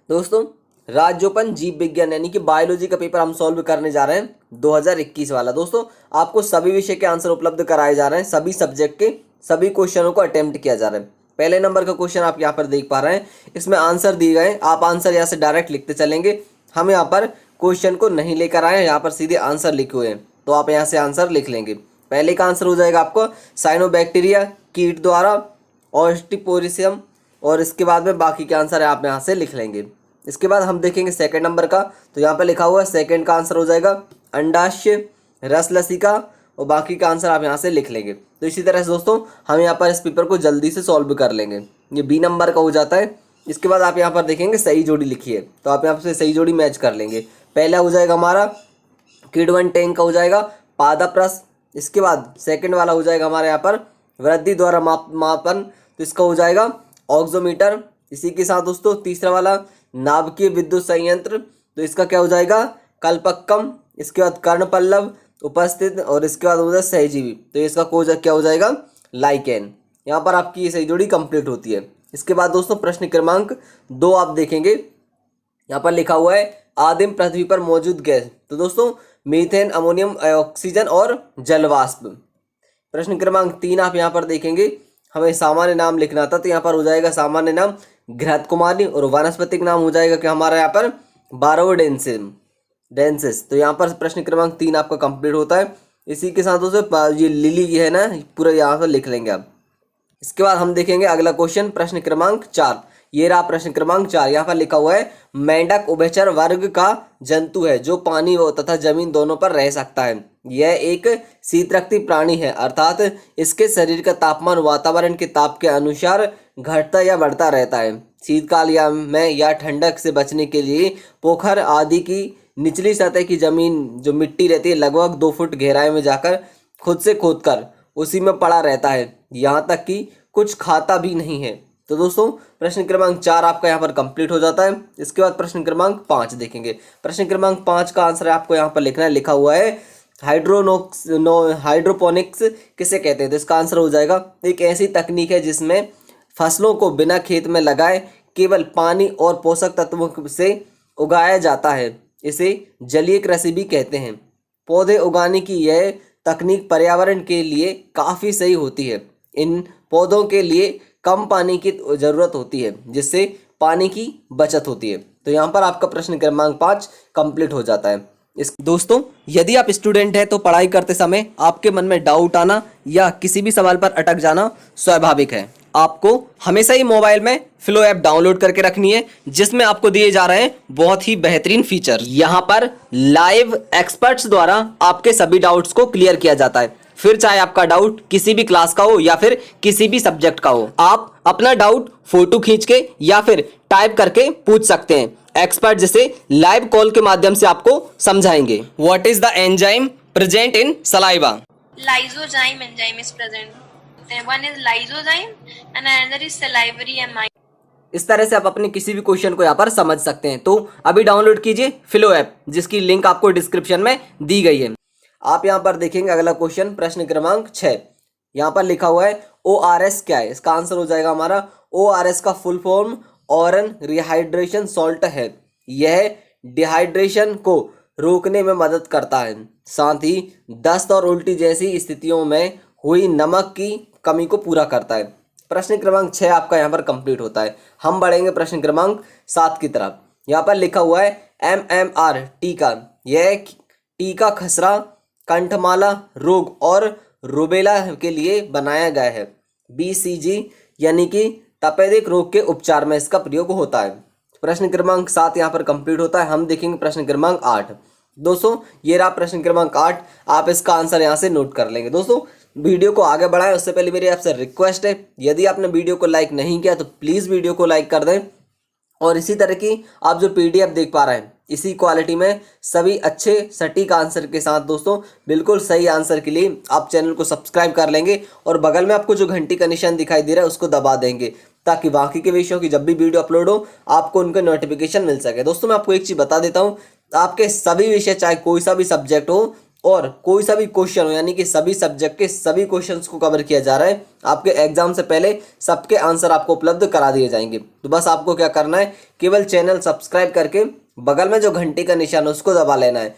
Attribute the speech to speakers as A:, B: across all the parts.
A: दोस्तों, राज्योपन जीव विज्ञान यानी कि बायोलॉजी का पेपर हम सॉल्व करने जा रहे हैं 2021 वाला। दोस्तों, आपको सभी विषय के आंसर उपलब्ध कराए जा रहे हैं, सभी सब्जेक्ट के सभी क्वेश्चनों को अटेम्प्ट किया जा रहा है। पहले नंबर का क्वेश्चन आप यहाँ पर देख पा रहे हैं, इसमें आंसर दिए गए, आप आंसर यहाँ से डायरेक्ट लिखते चलेंगे। हम यहाँ पर क्वेश्चन को नहीं लेकर आए हैं, यहाँ पर सीधे आंसर लिखे हुए हैं, तो आप यहाँ से आंसर लिख लेंगे। पहले का आंसर हो जाएगा आपको साइनोबैक्टीरिया, कीट द्वारा, ऑस्टिपोरिसियम, और इसके बाद में बाकी के आंसर आप यहाँ से लिख लेंगे। इसके बाद हम देखेंगे सेकंड नंबर का, तो यहाँ पे लिखा हुआ है सेकंड का आंसर हो जाएगा अंडाशय, रस लसिका, और बाकी का आंसर आप यहाँ से लिख लेंगे। तो इसी तरह से दोस्तों हम यहाँ पर इस पेपर को जल्दी से सॉल्व कर लेंगे। ये बी नंबर का हो जाता है। इसके बाद आप यहाँ पर देखेंगे सही जोड़ी लिखी है, तो आप यहाँ से सही जोड़ी मैच कर लेंगे। पहला हो जाएगा हमारा किडवन टैंक का हो जाएगा पादप्रस। इसके बाद सेकंड वाला हो जाएगा हमारे यहाँ पर वृद्धि द्वारा मापन, तो इसका हो जाएगा ऑक्सोमीटर। इसी के साथ दोस्तों तीसरा वाला नाभिकीय विद्युत संयंत्र, तो इसका क्या हो जाएगा कल्पक्कम। इसके बाद कर्णपल्लव उपस्थित, और इसके बाद हो जाएगा सहजीवी, तो इसका क्या हो जाएगा लाइकेन। यहाँ पर आपकी ये सही जोड़ी कंप्लीट होती है। इसके बाद दोस्तों प्रश्न क्रमांक 2 आप देखेंगे, यहाँ पर लिखा हुआ है आदिम पृथ्वी पर मौजूद गैस, तो दोस्तों मीथेन, अमोनियम, ऑक्सीजन और जलवाष्प। प्रश्न क्रमांक 3 आप यहाँ पर देखेंगे, हमें सामान्य नाम लिखना था, तो यहाँ पर हो जाएगा सामान्य नाम घृत कुमारी, और वानस्पतिक नाम हो जाएगा कि हमारा यहाँ पर बारोडेंसिस। तो यहाँ पर प्रश्न क्रमांक 3 आपका कंप्लीट होता है। इसी के साथ दोस्तों ये लिली है ना, पूरा यहाँ पर लिख लेंगे आप। इसके बाद हम देखेंगे अगला क्वेश्चन, प्रश्न क्रमांक 4। ये रहा प्रश्न क्रमांक 4। यहाँ पर लिखा हुआ है मेंढक उभयचर वर्ग का जंतु है जो पानी तथा जमीन दोनों पर रह सकता है। यह एक शीतरक्ती प्राणी है, अर्थात इसके शरीर का तापमान वातावरण के ताप के अनुसार घटता या बढ़ता रहता है। शीतकाल या ठंडक से बचने के लिए पोखर आदि की निचली सतह की जमीन जो मिट्टी रहती है लगभग 2 फुट गहराई में जाकर खुद से खोदकर उसी में पड़ा रहता है, यहाँ तक कि कुछ खाता भी नहीं है। तो दोस्तों प्रश्न क्रमांक 4 आपका यहाँ पर कंप्लीट हो जाता है। इसके बाद प्रश्न क्रमांक 5 देखेंगे। प्रश्न क्रमांक 5 का आंसर आपको यहाँ पर लिखना है, लिखा हुआ है हाइड्रोपोनिक्स किसे कहते हैं, तो इसका आंसर हो जाएगा एक ऐसी तकनीक है जिसमें फसलों को बिना खेत में लगाए केवल पानी और पोषक तत्वों से उगाया जाता है। इसे जलीय कृषि भी कहते हैं। पौधे उगाने की यह तकनीक पर्यावरण के लिए काफ़ी सही होती है। इन पौधों के लिए कम पानी की ज़रूरत होती है, जिससे पानी की बचत होती है। तो यहाँ पर आपका प्रश्न क्रमांक 5 कंप्लीट हो जाता है। दोस्तों, यदि आप स्टूडेंट हैं तो पढ़ाई करते समय आपके मन में डाउट आना या किसी भी सवाल पर अटक जाना स्वाभाविक है। आपको हमेशा ही मोबाइल में फ्लो ऐप डाउनलोड करके रखनी है, जिसमें आपको दिए जा रहे हैं बहुत ही बेहतरीन फीचर। यहाँ पर लाइव एक्सपर्ट्स द्वारा आपके सभी डाउट्स को क्लियर किया जाता है, फिर चाहे आपका डाउट किसी भी क्लास का हो या फिर किसी भी सब्जेक्ट का हो। आप अपना डाउट फोटो खींच के या फिर टाइप करके पूछ सकते हैं। एक्सपर्ट जिसे लाइव कॉल के माध्यम से आपको समझाएंगे। What is the enzyme present in saliva?
B: Lysozyme enzyme is present. One is lysozyme and another is salivary amide.
A: इस तरह से आप अपने किसी भी क्वेश्चन को यहाँ पर समझ सकते हैं। तो अभी डाउनलोड कीजिए फ्लो ऐप, जिसकी लिंक आपको डिस्क्रिप्शन में दी गई है। आप यहाँ पर देखेंगे अगला क्वेश्चन, प्रश्न क्रमांक 6। यहाँ पर लिखा हुआ है ORS क्या है, इसका आंसर हो जाएगा हमारा ORS का full form Auñón rehydration salt है। यह डिहाइड्रेशन को रोकने में मदद करता है, साथ ही दस्त और उल्टी जैसी स्थितियों में हुई नमक की कमी को पूरा करता है। प्रश्न क्रमांक 6 आपका यहाँ पर कंप्लीट होता है। हम बढ़ेंगे प्रश्न क्रमांक 7 की तरफ। यहाँ पर लिखा हुआ है MMR टीका। यह टीका खसरा, कंठमाला रोग और रुबेला के लिए बनाया गया है। BCG यानी कि तपेदिक रोग के उपचार में इसका प्रयोग होता है। प्रश्न क्रमांक 7 यहाँ पर कंप्लीट होता है। हम देखेंगे प्रश्न क्रमांक 8। दोस्तों ये रहा प्रश्न क्रमांक 8, आप इसका आंसर यहाँ से नोट कर लेंगे। दोस्तों वीडियो को आगे बढ़ाएं उससे पहले मेरी आपसे रिक्वेस्ट है, यदि आपने वीडियो को लाइक नहीं किया तो प्लीज़ वीडियो को लाइक कर दें, और इसी तरह की आप जो PDF देख पा रहे हैं इसी क्वालिटी में सभी अच्छे सटीक आंसर के साथ दोस्तों बिल्कुल सही आंसर के लिए आप चैनल को सब्सक्राइब कर लेंगे, और बगल में आपको जो घंटी का निशान दिखाई दे रहा है उसको दबा देंगे, ताकि बाकी के विषयों की जब भी वीडियो अपलोड हो आपको उनका नोटिफिकेशन मिल सके। दोस्तों मैं आपको एक चीज़ बता देता हूँ, आपके सभी विषय चाहे कोई सा भी सब्जेक्ट हो और कोई सा भी क्वेश्चन हो, यानी कि सभी सब्जेक्ट के सभी क्वेश्चंस को कवर किया जा रहा है। आपके एग्जाम से पहले सबके आंसर आपको उपलब्ध करा दिए जाएंगे। तो बस आपको क्या करना है, केवल चैनल सब्सक्राइब करके बगल में जो घंटी का निशान है उसको दबा लेना है,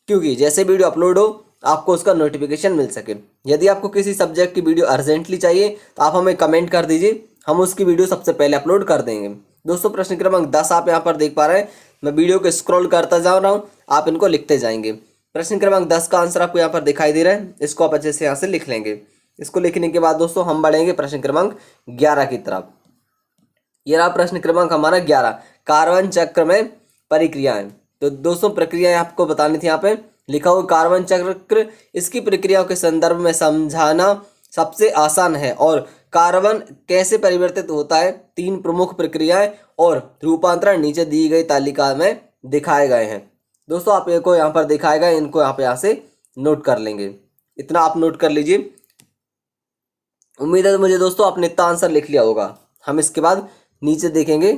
A: क्योंकि जैसे वीडियो अपलोड हो आपको उसका नोटिफिकेशन मिल सके। यदि आपको किसी सब्जेक्ट की वीडियो अर्जेंटली चाहिए तो आप हमें कमेंट कर दीजिए, हम उसकी वीडियो सबसे पहले अपलोड कर देंगे। दोस्तों प्रश्न क्रमांक 10 आप यहाँ पर देख पा रहे हैं, मैं वीडियो को स्क्रॉल करता जा रहा हूँ, आप इनको लिखते जाएंगे। प्रश्न क्रमांक 10 का आंसर आपको यहाँ पर दिखाई दे रहा है, इसको आप अच्छे से यहाँ से लिख लेंगे। इसको लिखने के बाद दोस्तों हम बढ़ेंगे प्रश्न क्रमांक 11 की तरफ। ये रहा प्रश्न क्रमांक हमारा 11, कार्बन चक्र में प्रक्रियाएं। तो दोस्तों प्रक्रियाएं आपको बतानी थी, यहाँ पे लिखा हुआ कार्बन चक्र, इसकी प्रक्रियाओं के संदर्भ में समझाना सबसे आसान है और कार्बन कैसे परिवर्तित होता है, 3 प्रमुख प्रक्रियाएं और रूपांतरण नीचे दी गई तालिका में दिखाए गए हैं। दोस्तों आप इनको यहाँ पर दिखाए गए, इनको यहाँ से नोट कर लेंगे, इतना आप नोट कर लीजिए। उम्मीद है मुझे दोस्तों आपने इतना आंसर लिख लिया होगा। हम इसके बाद नीचे देखेंगे,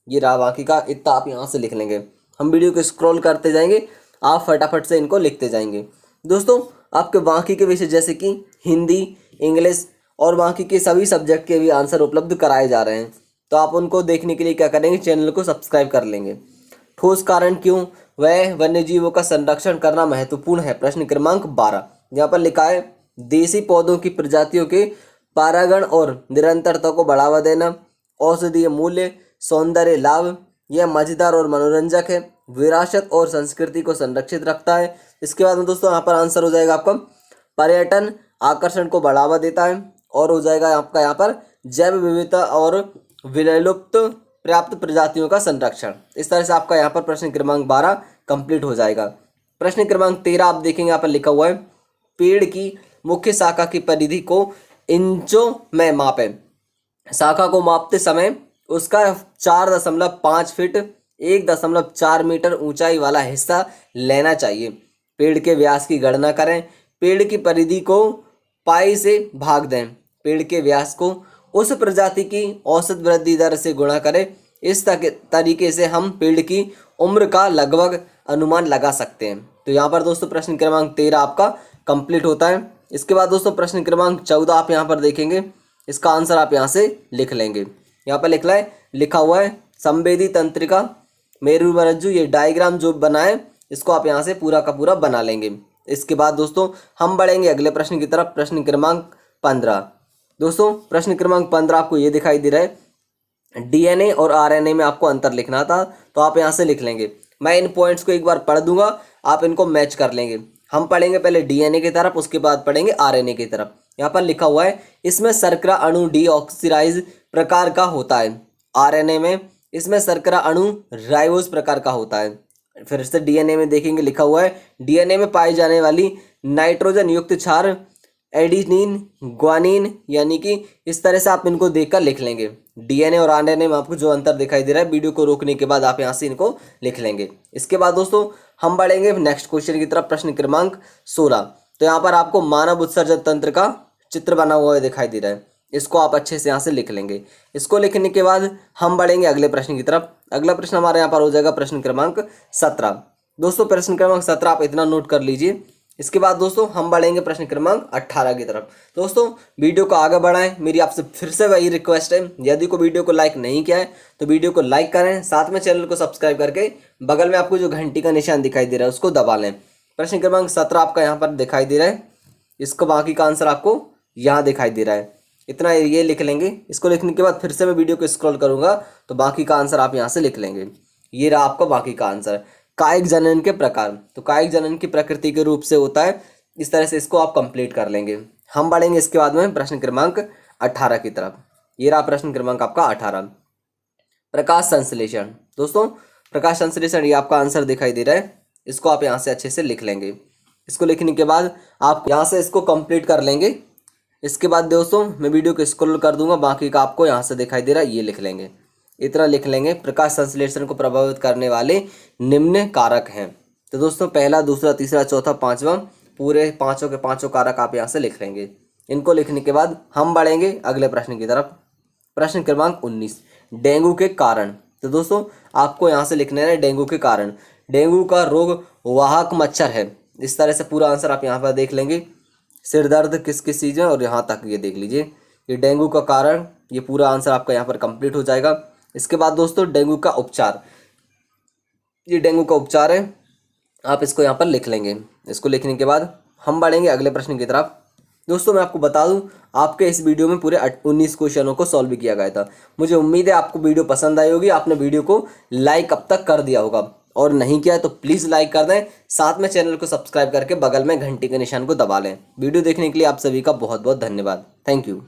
A: ये रहा बाकी का, इतना आप यहाँ से लिख लेंगे। हम वीडियो को स्क्रॉल करते जाएंगे, आप फटाफट से इनको लिखते जाएंगे। दोस्तों आपके बाकी के विषय जैसे कि हिंदी, इंग्लिश और बाकी के सभी सब्जेक्ट के भी आंसर उपलब्ध कराए जा रहे हैं, तो आप उनको देखने के लिए क्या करेंगे, चैनल को सब्सक्राइब कर लेंगे। ठोस कारण क्यों वह वन्य जीवों का संरक्षण करना महत्वपूर्ण है, प्रश्न क्रमांक 12। यहाँ पर लिखा है देसी पौधों की प्रजातियों के परागण और निरंतरता को बढ़ावा देना, औषधीय मूल्य, सौंदर्य लाभ, यह मजेदार और मनोरंजक है, विरासत और संस्कृति को संरक्षित रखता है। इसके बाद में दोस्तों यहाँ पर आंसर हो जाएगा आपका पर्यटन आकर्षण को बढ़ावा देता है, और हो जाएगा आपका यहाँ पर जैव विविधता और विलुप्त प्राप्त प्रजातियों का संरक्षण। इस तरह से आपका यहाँ पर प्रश्न क्रमांक 12 कंप्लीट हो जाएगा। प्रश्न क्रमांक 13 आप देखेंगे, यहाँ पर लिखा हुआ है पेड़ की मुख्य शाखा की परिधि को इंचों में मापें। शाखा को मापते समय उसका 4.5 फीट 1.4 मीटर ऊंचाई वाला हिस्सा लेना चाहिए। पेड़ के व्यास की गणना करें, पेड़ की परिधि को पाई से भाग दें, पेड़ के व्यास को उस प्रजाति की औसत वृद्धि दर से गुणा करें। इस तरीके से हम पेड़ की उम्र का लगभग अनुमान लगा सकते हैं। तो यहाँ पर दोस्तों प्रश्न क्रमांक 13 आपका कंप्लीट होता है। इसके बाद दोस्तों प्रश्न क्रमांक 14 आप यहाँ पर देखेंगे, इसका आंसर आप यहाँ से लिख लेंगे। यहाँ पर लिखा हुआ है संवेदी तंत्रिका मेरुरज्जु, ये डायग्राम जो बना है इसको आप यहाँ से पूरा का पूरा बना लेंगे। इसके बाद दोस्तों हम बढ़ेंगे अगले प्रश्न की तरफ, प्रश्न क्रमांक 15। दोस्तों प्रश्न क्रमांक 15 आपको ये दिखाई दे रहा है डीएनए और आरएनए में आपको अंतर लिखना था, तो आप यहाँ से लिख लेंगे। मैं इन पॉइंट्स को एक बार पढ़ दूंगा, आप इनको मैच कर लेंगे। हम पढ़ेंगे पहले डीएनए की तरफ, उसके बाद पढ़ेंगे आरएनए की तरफ। यहाँ पर लिखा हुआ है इसमें शर्करा अणु डीऑक्सीराइज प्रकार का होता है, आरएनए में इसमें शर्करा अणु राइबोज प्रकार का होता है। फिर से डीएनए में देखेंगे, लिखा हुआ है डीएनए में पाई जाने वाली नाइट्रोजन युक्त क्षार एडिनिन ग्वानिन, यानी कि इस तरह से आप इनको देखकर लिख लेंगे। डीएनए और आरएनए में आपको जो अंतर दिखाई दे रहा है, वीडियो को रोकने के बाद आप यहाँ से इनको लिख लेंगे। इसके बाद दोस्तों हम बढ़ेंगे नेक्स्ट क्वेश्चन की तरफ, प्रश्न क्रमांक 16। तो यहाँ पर आपको मानव उत्सर्जन तंत्र का चित्र बना हुआ दिखाई दे रहा है, इसको आप अच्छे से यहाँ से लिख लेंगे। इसको लिखने के बाद हम बढ़ेंगे अगले प्रश्न की तरफ। अगला प्रश्न हमारे यहाँ पर हो जाएगा प्रश्न क्रमांक 17। दोस्तों प्रश्न क्रमांक 17 आप इतना नोट कर लीजिए। इसके बाद दोस्तों हम बढ़ेंगे प्रश्न क्रमांक 18 की तरफ। दोस्तों वीडियो को आगे बढ़ाएं, मेरी आपसे फिर से वही रिक्वेस्ट है, यदि को वीडियो को लाइक नहीं किया है तो वीडियो को लाइक करें, साथ में चैनल को सब्सक्राइब करके बगल में आपको जो घंटी का निशान दिखाई दे रहा है उसको दबा लें। प्रश्न क्रमांक 17 आपका यहाँ पर दिखाई दे रहा है, इसको बाकी का आंसर आपको यहाँ दिखाई दे रहा है, इतना ये लिख लेंगे। इसको लिखने के बाद फिर से मैं वीडियो को स्क्रॉल करूँगा तो बाकी का आंसर आप यहाँ से लिख लेंगे। ये रहा आपका बाकी का आंसर। कायिक जनन के प्रकार, तो कायिक जनन की प्रकृति के रूप से होता है, इस तरह से इसको आप कंप्लीट कर लेंगे। हम बढ़ेंगे इसके बाद में प्रश्न क्रमांक 18 की तरफ। ये रहा प्रश्न क्रमांक आपका 18, प्रकाश संश्लेषण। दोस्तों प्रकाश संश्लेषण ये आपका आंसर दिखाई दे रहा है, इसको आप यहाँ से अच्छे से लिख लेंगे। इसको लिखने के बाद आप यहाँ से इसको कंप्लीट कर लेंगे। इसके बाद दोस्तों मैं वीडियो को स्क्रॉल कर दूंगा, बाकी का आपको यहाँ से दिखाई दे रहा है, ये लिख लेंगे, इतना लिख लेंगे। प्रकाश संश्लेषण को प्रभावित करने वाले निम्न कारक हैं। तो दोस्तों पहला, दूसरा, तीसरा, चौथा, पांचवा, पूरे पांचों के पांचों कारक आप यहाँ से लिख लेंगे। इनको लिखने के बाद हम बढ़ेंगे अगले प्रश्न की तरफ, प्रश्न क्रमांक 19, डेंगू के कारण। तो दोस्तों आपको यहाँ से लिखना है डेंगू के कारण। डेंगू का रोग वाहक मच्छर है, इस तरह से पूरा आंसर आप यहाँ पर देख लेंगे। सिर दर्द किस किस चीज़ में, और यहाँ तक ये देख लीजिए, ये डेंगू का कारण, ये पूरा आंसर आपका यहाँ पर कंप्लीट हो जाएगा। इसके बाद दोस्तों डेंगू का उपचार, ये डेंगू का उपचार है, आप इसको यहाँ पर लिख लेंगे। इसको लिखने के बाद हम बढ़ेंगे अगले प्रश्न की तरफ। दोस्तों मैं आपको बता दूं, आपके इस वीडियो में पूरे 19 क्वेश्चनों को सॉल्व किया गया था। मुझे उम्मीद है आपको वीडियो पसंद आई होगी। आपने वीडियो को लाइक अब तक कर दिया होगा, और नहीं किया है तो प्लीज़ लाइक कर दें। साथ में चैनल को सब्सक्राइब करके बगल में घंटी के निशान को दबा लें। वीडियो देखने के लिए आप सभी का बहुत बहुत धन्यवाद। Thank you.